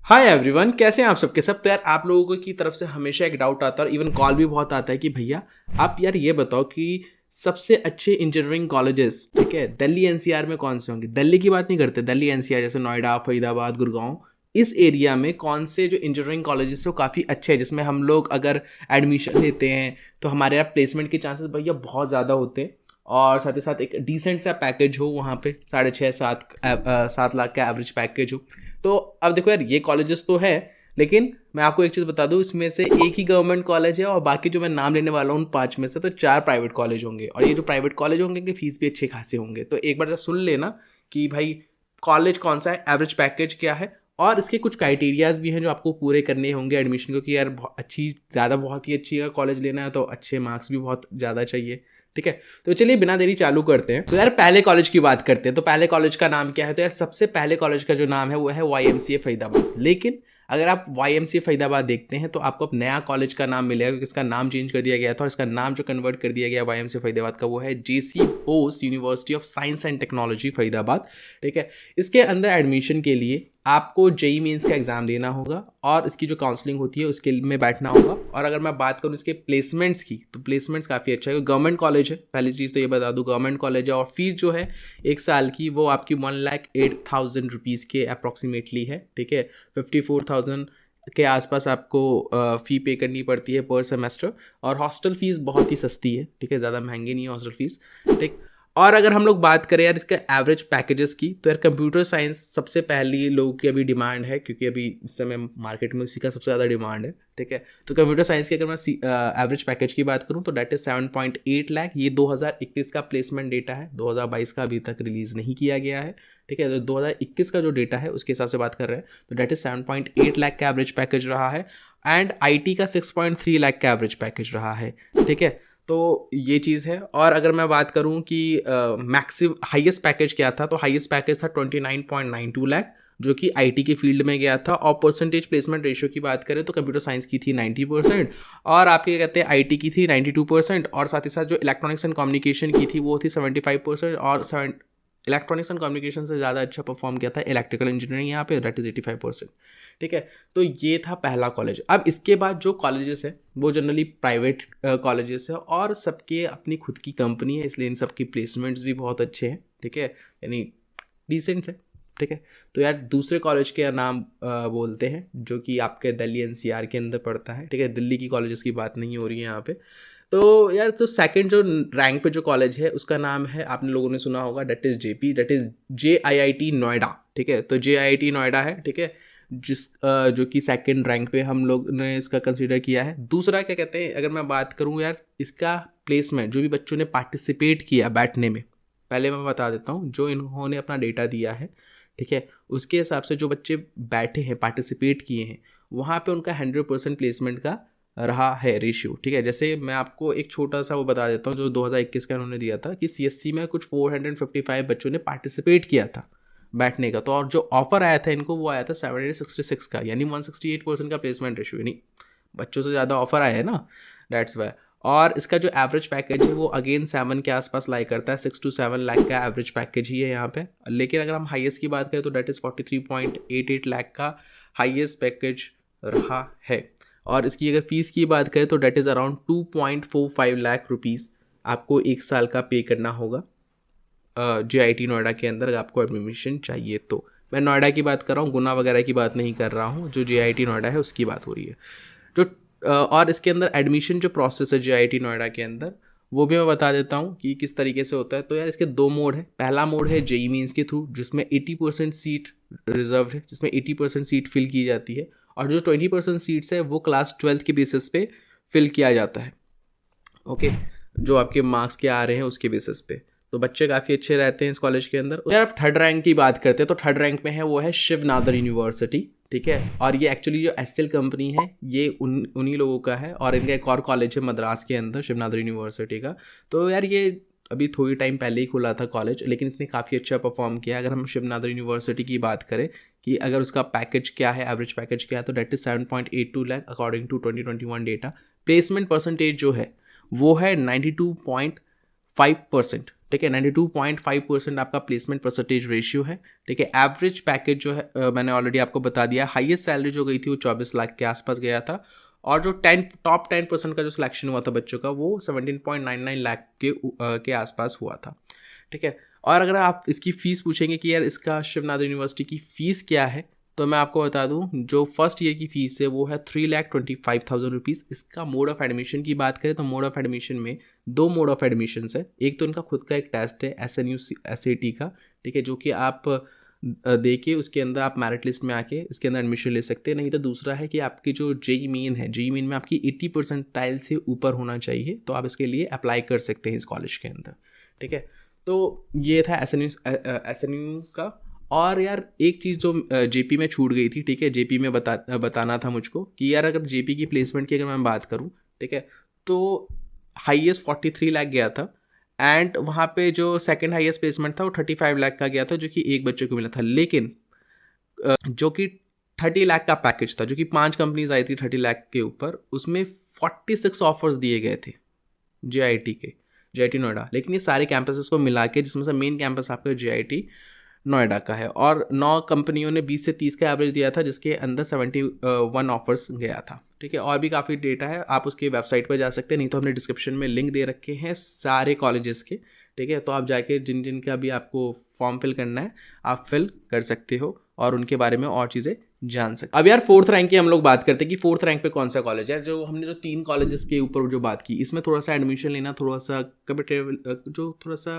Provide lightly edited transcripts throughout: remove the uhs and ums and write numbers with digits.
Hi everyone, कैसे हैं आप सबके सब। तो यार आप लोगों की तरफ से हमेशा एक डाउट आता है और इवन कॉल भी बहुत आता है कि भैया आप यार ये बताओ कि सबसे अच्छे इंजीनियरिंग कॉलेजेस, ठीक है, दिल्ली एनसीआर में कौन से होंगे। दिल्ली की बात नहीं करते, दिल्ली एनसीआर जैसे नोएडा, फरीदाबाद, गुड़गांव, इस एरिया में कौन से जो इंजीनियरिंग कॉलेजेस हैं वो काफ़ी अच्छे हैं, जिसमें हम लोग अगर एडमिशन लेते हैं तो हमारे यहाँ प्लेसमेंट के चांसेस भैया बहुत ज़्यादा होते हैं। और साथ ही साथ एक डिसेंट सा पैकेज हो वहाँ पे, 6.5 7 लाख का एवरेज पैकेज हो। तो अब देखो यार, ये कॉलेजेस तो है, लेकिन मैं आपको एक चीज़ बता दूं, इसमें से एक ही गवर्नमेंट कॉलेज है और बाकी जो मैं नाम लेने वाला हूँ उन 5 में से तो 4 प्राइवेट कॉलेज होंगे। और ये जो प्राइवेट कॉलेज होंगे इनकी फीस भी अच्छे खासे होंगे। तो एक बार जरा सुन लेना कि भाई कॉलेज कौन सा है, एवरेज पैकेज क्या है, और इसके कुछ क्राइटेरियाज भी हैं जो आपको पूरे करने होंगे एडमिशन को। कि यार अच्छी ज़्यादा बहुत ही अच्छी कॉलेज लेना है तो अच्छे मार्क्स भी बहुत ज़्यादा चाहिए, ठीक है। तो चलिए बिना देरी चालू करते हैं। तो यार पहले कॉलेज की बात करते हैं। तो पहले कॉलेज का नाम क्या है। तो यार सबसे पहले कॉलेज का जो नाम है वो है YMCA फरीदाबाद। लेकिन अगर आप YMCA फरीदाबाद देखते हैं तो आपको अब नया कॉलेज का नाम मिलेगा, क्योंकि इसका नाम चेंज कर दिया गया था और इसका नाम जो कन्वर्ट कर दिया गया YMCA फरीदाबाद का वो है JC Bose university of science and technology Faridabad, ठीक है। इसके अंदर एडमिशन के लिए आपको जेई मेंस का एग्ज़ाम देना होगा और इसकी जो काउंसलिंग होती है उसके में बैठना होगा। और अगर मैं बात करूँ इसके प्लेसमेंट्स की, तो प्लेसमेंट्स काफ़ी अच्छा है। गवर्नमेंट कॉलेज है, पहली चीज़ तो ये बता दूँ, गवर्नमेंट कॉलेज है। और फीस जो है एक साल की वो आपकी 1,08,000 रुपीज़ के अप्रॉक्सीमेटली है, ठीक है। 54,000 के आसपास आपको फ़ी पे करनी पड़ती है पर सेमेस्टर। और हॉस्टल फीस बहुत ही सस्ती है, ठीक है, ज़्यादा महंगी नहीं है हॉस्टल फीस, ठीक। और अगर हम लोग बात करें यार इसका एवरेज पैकेजेस की, तो यार कंप्यूटर साइंस सबसे पहली लोगों की अभी डिमांड है, क्योंकि अभी इस समय मार्केट में उसी का सबसे ज़्यादा डिमांड है, ठीक है। तो कंप्यूटर साइंस की अगर मैं एवरेज पैकेज की बात करूँ तो डेट इज 7.8 लाख। ये 2021 का प्लेसमेंट डेटा है, 2022 का अभी तक रिलीज़ नहीं किया गया है, ठीक है। तो 2021 का जो डेटा है उसके हिसाब से बात कर रहे हैं तो डेट इज 7.8 लाख का एवरेज पैकेज रहा है। एंड IT का 6.3 लाख का एवरेज पैकेज रहा है, ठीक है। तो ये चीज़ है। और अगर मैं बात करूं कि मैक्सिम हाईएस्ट पैकेज क्या था, तो हाईएस्ट पैकेज था 29.92 लाख, जो कि IT के फील्ड में गया था। और परसेंटेज प्लेसमेंट रेशियो की बात करें तो कंप्यूटर साइंस की थी 90%, और आपके क्या कहते हैं IT की थी 92%। और साथ ही साथ जो इलेक्ट्रॉनिक्स एंड कम्युनिकेशन की थी वो थी 75%। और इलेक्ट्रॉनिक्स एंड कम्युनिकेशन से ज़्यादा अच्छा परफॉर्म किया था इलेक्ट्रिकल इंजीनियरिंग यहाँ पे, दैट इज़ 85%, ठीक है। तो ये था पहला कॉलेज। अब इसके बाद जो कॉलेजेस है वो जनरली प्राइवेट कॉलेजेस है और सबके अपनी खुद की कंपनी है, इसलिए इन सब की प्लेसमेंट्स भी बहुत अच्छे हैं, ठीक है, यानी डिसेंट है, ठीक है। तो यार दूसरे कॉलेज के नाम बोलते हैं जो कि आपके दिल्ली एनसीआर के अंदर पड़ता है, ठीक है। दिल्ली की कॉलेजेस की बात नहीं हो रही है यहाँ पे। तो यार तो सेकंड जो रैंक पे जो कॉलेज है उसका नाम है, आपने लोगों ने सुना होगा, that is JP, that is JIIT Noida, ठीक है। तो JIIT नोएडा है, ठीक है, जो कि सेकंड रैंक पे हम लोग ने इसका कंसीडर किया है। दूसरा क्या कहते हैं, अगर मैं बात करूं यार इसका प्लेसमेंट, जो भी बच्चों ने पार्टिसिपेट किया बैठने में, पहले मैं बता देता हूं जो इन्होंने अपना डेटा दिया है, ठीक है, उसके हिसाब से जो बच्चे बैठे हैं, पार्टिसिपेट किए हैं, वहाँ पे उनका 100% प्लेसमेंट का रहा है रेशियो, ठीक है। जैसे मैं आपको एक छोटा सा वो बता देता हूँ, जो 2021 का उन्होंने दिया था कि CSC में कुछ 455 बच्चों ने पार्टिसिपेट किया था बैठने का। तो और जो ऑफर आया था इनको वो आया था 766 का, यानी 168% का प्लेसमेंट रेशियो, यानी बच्चों से ज़्यादा ऑफर आया है ना, दैट्स वाई। और इसका जो एवरेज पैकेज है वो अगेन 7 के आसपास लाई करता है, 6 to 7 लाख का एवरेज पैकेज ही है यहाँ पे। लेकिन अगर हम हाईएस्ट की बात करें तो डेट इज़ 43.88 लाख का हाईएस्ट पैकेज रहा है। और इसकी अगर फीस की बात करें तो that is around 2.45 lakh rupees आपको एक साल का पे करना होगा JIT नोएडा के अंदर आपको एडमिशन चाहिए तो। मैं नोएडा की बात कर रहा हूँ, गुना वगैरह की बात नहीं कर रहा हूँ, जो JIT नोएडा है उसकी बात हो रही है। जो और इसके अंदर एडमिशन जो प्रोसेस है JIT नोएडा के अंदर, वो भी मैं बता देता हूँ कि किस तरीके से होता है। तो यार इसके 2 मोड है। पहला मोड है जेई मीन्स के थ्रू, जिसमें 80% सीट रिजर्व है, जिसमें 80% सीट फिल की जाती है। और जो 20% सीट्स है वो क्लास 12 के बेसिस पे फिल किया जाता है, ओके, जो आपके मार्क्स के आ रहे हैं उसके बेसिस पे। तो बच्चे काफ़ी अच्छे रहते हैं इस कॉलेज के अंदर। यार आप थर्ड रैंक की बात करते हैं तो थर्ड रैंक में है वो है शिव नादर यूनिवर्सिटी, ठीक है। और ये एक्चुअली जो SL कंपनी है ये उन्हीं लोगों का है। और इनका एक और कॉलेज है मद्रास के अंदर, शिव नादर यूनिवर्सिटी का। तो यार ये अभी थोड़ी टाइम पहले ही खुला था कॉलेज, लेकिन इसने काफ़ी अच्छा परफॉर्म किया। अगर हम शिव नादर यूनिवर्सिटी की बात करें कि अगर उसका पैकेज क्या है, एवरेज पैकेज क्या है, तो that is 7.82 lakh according to 2021 data. Placement percentage जो है वो है 92.5%, ठीक है। 92.5% आपका प्लेसमेंट परसेंटेज रेशियो है, ठीक है। एवरेज पैकेज जो है मैंने ऑलरेडी आपको बता दिया। हाईएस्ट सैलरी जो गई थी वो 24 लाख के आसपास गया था, और जो टॉप 10% का जो सिलेक्शन हुआ था बच्चों का वो 17.99 लाख के आसपास हुआ था, ठीक है। और अगर आप इसकी फ़ीस पूछेंगे कि यार इसका शिवनाथ यूनिवर्सिटी की फ़ीस क्या है, तो मैं आपको बता दूं जो फर्स्ट ईयर की फ़ीस है वो है 3,25,000 रुपीज़। इसका मोड ऑफ एडमिशन की बात करें तो मोड ऑफ एडमिशन में 2 मोड ऑफ एडमिशन है। एक तो इनका खुद का एक टेस्ट है SNU SAT का, ठीक है, जो कि आप दे के उसके अंदर आप मेरिट लिस्ट में आके इसके अंदर एडमिशन ले सकते हैं। नहीं तो दूसरा है कि आपकी जो JEE मेन है, JEE मेन में आपकी 80 परसेंटाइल से ऊपर होना चाहिए, तो आप इसके लिए अप्लाई कर सकते हैं इस कॉलेज के अंदर, ठीक है। तो ये था SNU का। और यार एक चीज़ जो JP में छूट गई थी, ठीक है, JP में बताना था मुझको कि यार अगर JP की प्लेसमेंट की अगर मैं बात करूँ, ठीक है, तो हाईएस्ट 43 लाख गया था, एंड वहाँ पे जो सेकंड हाईएस्ट प्लेसमेंट था वो 35 लाख का गया था, जो कि एक बच्चे को मिला था। लेकिन जो कि 30 लाख का पैकेज था, जो कि 5 कंपनीज आई थी 30 लाख के ऊपर, उसमें 46 ऑफर्स दिए गए थे JIT नोएडा। लेकिन ये सारे कैंपसेस को मिला के, जिसमें से मेन कैंपस आपका JIT नोएडा का है, और 9 कंपनियों ने 20 से 30 का एवरेज दिया था, जिसके अंदर 71 ऑफर्स गया था, ठीक है। और भी काफ़ी डेटा है, आप उसके वेबसाइट पर जा सकते हैं, नहीं तो हमने डिस्क्रिप्शन में लिंक दे रखे हैं सारे कॉलेजेस के, ठीक है। तो आप जाके जिन जिन का भी आपको फॉर्म फिल करना है आप फिल कर सकते हो और उनके बारे में और चीज़ें जान सकते। अब यार 4th रैंक की हम लोग बात करते हैं कि 4th रैंक पे कौन सा कॉलेज है। जो हमने जो 3 कॉलेजेस के ऊपर जो बात की, इसमें थोड़ा सा एडमिशन लेना थोड़ा सा कम्पिटेबल, जो थोड़ा सा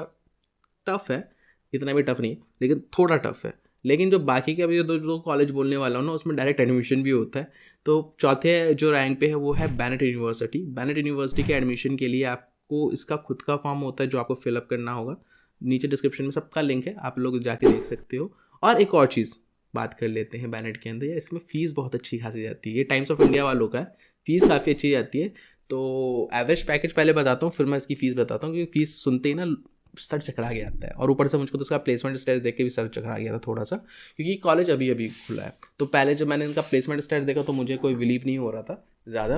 टफ है, इतना भी टफ नहीं है लेकिन थोड़ा टफ है। लेकिन जो बाकी के अभी दो कॉलेज बोलने वाला हूँ ना, उसमें डायरेक्ट एडमिशन भी होता है। तो चौथे जो रैंक पे है वो है बैनेट यूनिवर्सिटी। बैनेट यूनिवर्सिटी के एडमिशन के लिए आपको इसका खुद का फॉर्म होता है जो आपको फिलअप करना होगा। नीचे डिस्क्रिप्शन में सबका लिंक है, आप लोग जाके देख सकते हो। और एक और चीज़ बात कर लेते हैं बैनेट के अंदर, इसमें फ़ीस बहुत अच्छी खासी जाती है। ये टाइम्स ऑफ इंडिया वालों का है, फ़ीस काफ़ी अच्छी जाती है। तो एवरेज पैकेज पहले बताता हूँ, फिर मैं इसकी फ़ीस बताता हूँ, क्योंकि फ़ीस सुनते ही ना सर चकरा गया आता है। और ऊपर से मुझको तो इसका प्लेसमेंट स्टेटस देख के भी सर चकरा गया था थोड़ा सा, क्योंकि कॉलेज अभी अभी खुला है। तो पहले जब मैंने इनका प्लेसमेंट स्टेटस देखा तो मुझे कोई बिलीव नहीं हो रहा था ज़्यादा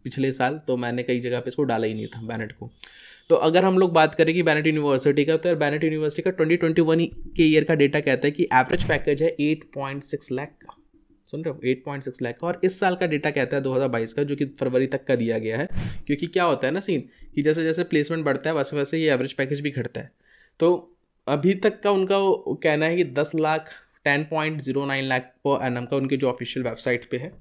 पिछले साल, तो मैंने कई जगह पे इसको डाला ही नहीं था बैनेट को। तो अगर हम लोग बात करें कि बैनेट यूनिवर्सिटी का, तो यार बैनेट यूनिवर्सिटी का 2021 के ईयर का डेटा कहता है कि एवरेज पैकेज है 8.6 लाख का। सुन रहे हो, 8.6 लाख का। और इस साल का डेटा कहता है 2022 का, जो कि फरवरी तक का दिया गया है। क्योंकि क्या होता है ना सीन, कि जैसे जैसे प्लेसमेंट बढ़ता है वैसे वैसे ये एवरेज पैकेज भी घटता है। तो अभी तक का उनका कहना है कि 10,10.09 लाख पर एनम का उनके जो ऑफिशियल वेबसाइट पे है,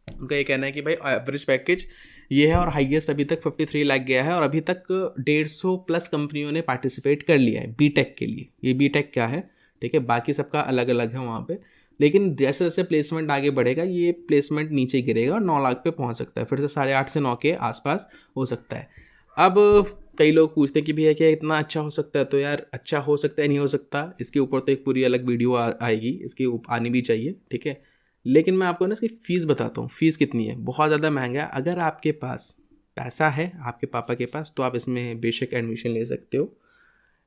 उनका ये कहना है कि भाई एवरेज पैकेज ये है। और हाईएस्ट अभी तक 53 लाख गया है, और अभी तक 150 प्लस कंपनियों ने पार्टिसिपेट कर लिया है बीटेक के लिए। ये बीटेक क्या है, ठीक है, बाकी सबका अलग अलग है वहाँ पे। लेकिन जैसे जैसे प्लेसमेंट आगे बढ़ेगा ये प्लेसमेंट नीचे गिरेगा और 9 लाख पे पहुँच सकता है, फिर से 8.5 से 9 के आसपास हो सकता है। अब कई लोग पूछते हैं कि भैया क्या इतना अच्छा हो सकता है, तो यार अच्छा हो सकता है नहीं हो सकता, इसके ऊपर तो एक पूरी अलग वीडियो आएगी, इसकी आनी भी चाहिए, ठीक है। लेकिन मैं आपको ना इसकी फ़ीस बताता हूँ। फ़ीस कितनी है, बहुत ज़्यादा महंगा है। अगर आपके पास पैसा है, आपके पापा के पास, तो आप इसमें बेशक एडमिशन ले सकते हो।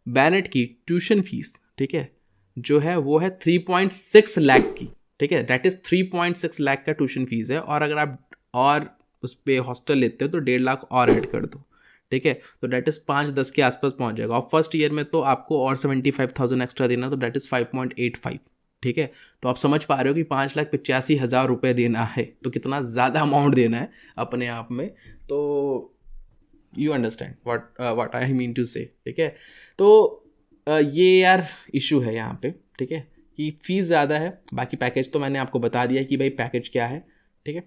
बैनेट की ट्यूशन फीस, ठीक है, जो है वो है 3.6 लाख की, ठीक है, दैट इज़ 3.6 लाख का ट्यूशन फीस है। और अगर आप और उस पर हॉस्टल लेते हो तो 1.5 लाख और ऐड कर दो, ठीक है, तो डेट इज़ 5-10 के आसपास पहुंच जाएगा। और फर्स्ट ईयर में तो आपको और 75,000 एक्स्ट्रा देना, तो डेट इज़ 5.85, ठीक है। तो आप समझ पा रहे हो कि 5,85,000 रुपये देना है, तो कितना ज़्यादा अमाउंट देना है अपने आप में। तो you understand what I mean to say, ठीक है। तो ये यार इशू है यहाँ पे, ठीक है, कि फ़ीस ज़्यादा है। बाकी पैकेज तो मैंने आपको बता दिया कि भाई पैकेज क्या है, ठीक है।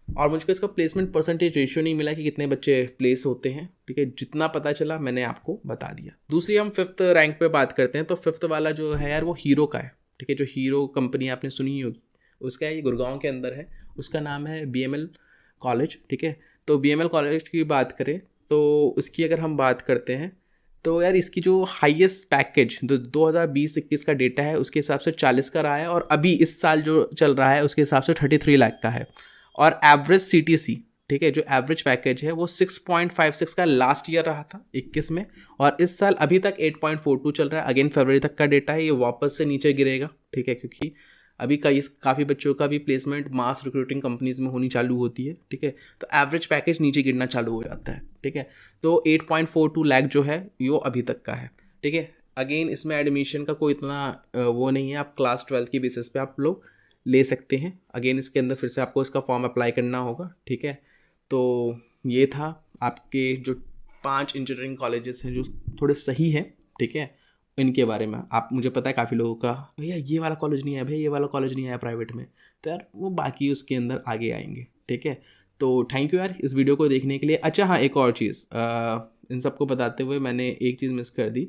और मुझको इसका प्लेसमेंट परसेंटेज रेशियो नहीं मिला कि कितने बच्चे प्लेस होते हैं, ठीक है। जितना पता चला मैंने आपको बता दिया। दूसरी हम 5th रैंक पे बात करते हैं। तो 5th वाला जो है यार वो हीरो का है, ठीक है। जो हीरो कंपनी आपने सुनी होगी, उसका ये गुड़गांव के अंदर है, उसका नाम है BML कॉलेज, ठीक है। तो BML कॉलेज की बात करें तो उसकी अगर हम बात करते हैं तो यार इसकी जो हाईएस्ट पैकेज 2020-21 का डेटा है उसके हिसाब से 40 का रहा है, और अभी इस साल जो चल रहा है उसके हिसाब से 33 लाख का है। और एवरेज CTC, ठीक है, जो एवरेज पैकेज है वो 6.56 का लास्ट ईयर रहा था 21 में, और इस साल अभी तक 8.42 चल रहा है। अगेन फरवरी तक का डेटा है, ये वापस से नीचे गिरेगा, ठीक है, क्योंकि अभी काफ़ी बच्चों का भी प्लेसमेंट मास रिक्रूटिंग कंपनीज में होनी चालू होती है, ठीक है। तो एवरेज पैकेज नीचे गिरना चालू हो जाता है, ठीक है। तो 8.42 लाख जो है यो अभी तक का है, ठीक है। अगेन इसमें एडमिशन का कोई इतना वो नहीं है, आप क्लास 12 की बेसिस पे आप लोग ले सकते हैं। अगेन इसके अंदर फिर से आपको इसका फॉर्म अप्लाई करना होगा, ठीक है। तो ये था आपके जो 5 इंजीनियरिंग कॉलेजेस हैं जो थोड़े सही हैं, ठीक है, इनके बारे में। आप मुझे पता है काफ़ी लोगों का भैया ये वाला कॉलेज नहीं है, भैया ये वाला कॉलेज नहीं आया प्राइवेट में, तो यार वो बाकी उसके अंदर आगे आएंगे, ठीक है। तो थैंक यू यार इस वीडियो को देखने के लिए। अच्छा हाँ, एक और चीज़ इन सबको बताते हुए मैंने एक चीज़ मिस कर दी।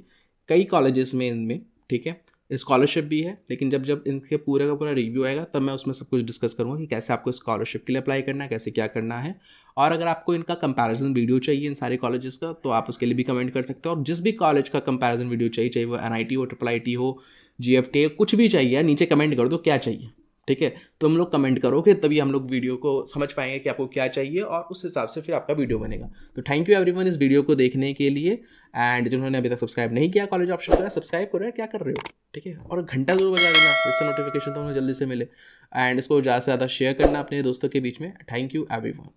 कई कॉलेजेस में इनमें, ठीक है, स्कॉलरशिप भी है, लेकिन जब जब इनके पूरे का पूरा रिव्यू आएगा तब मैं उसमें सब कुछ डिस्कस करूँगा कि कैसे आपको स्कॉलरशिप के लिए अप्लाई करना है, कैसे क्या करना है। और अगर आपको इनका कंपैरिजन वीडियो चाहिए इन सारे कॉलेजेस का, तो आप उसके लिए भी कमेंट कर सकते हो। और जिस भी कॉलेज का कंपैरिजन वीडियो चाहिए, चाहे वो NIT हो, IIIT हो, GFT हो, कुछ भी चाहिए, नीचे कमेंट कर दो क्या चाहिए, ठीक है। तो हम लोग कमेंट करोगे तभी हम लोग वीडियो को समझ पाएंगे कि आपको क्या चाहिए, और उस हिसाब से फिर आपका वीडियो बनेगा। तो थैंक यू एवरीवन इस वीडियो को देखने के लिए। एंड जिन्होंने अभी तक सब्सक्राइब नहीं किया कॉलेज ऑप्शन पर, सब्सक्राइब करो यार, क्या कर रहे हो, ठीक है। और घंटा जरूर बजा देना जिससे नोटिफिकेशन तो उन्हें जल्दी से मिले। एंड इसको ज़्यादा से ज़्यादा शेयर करना अपने दोस्तों के बीच में। Thank you everyone.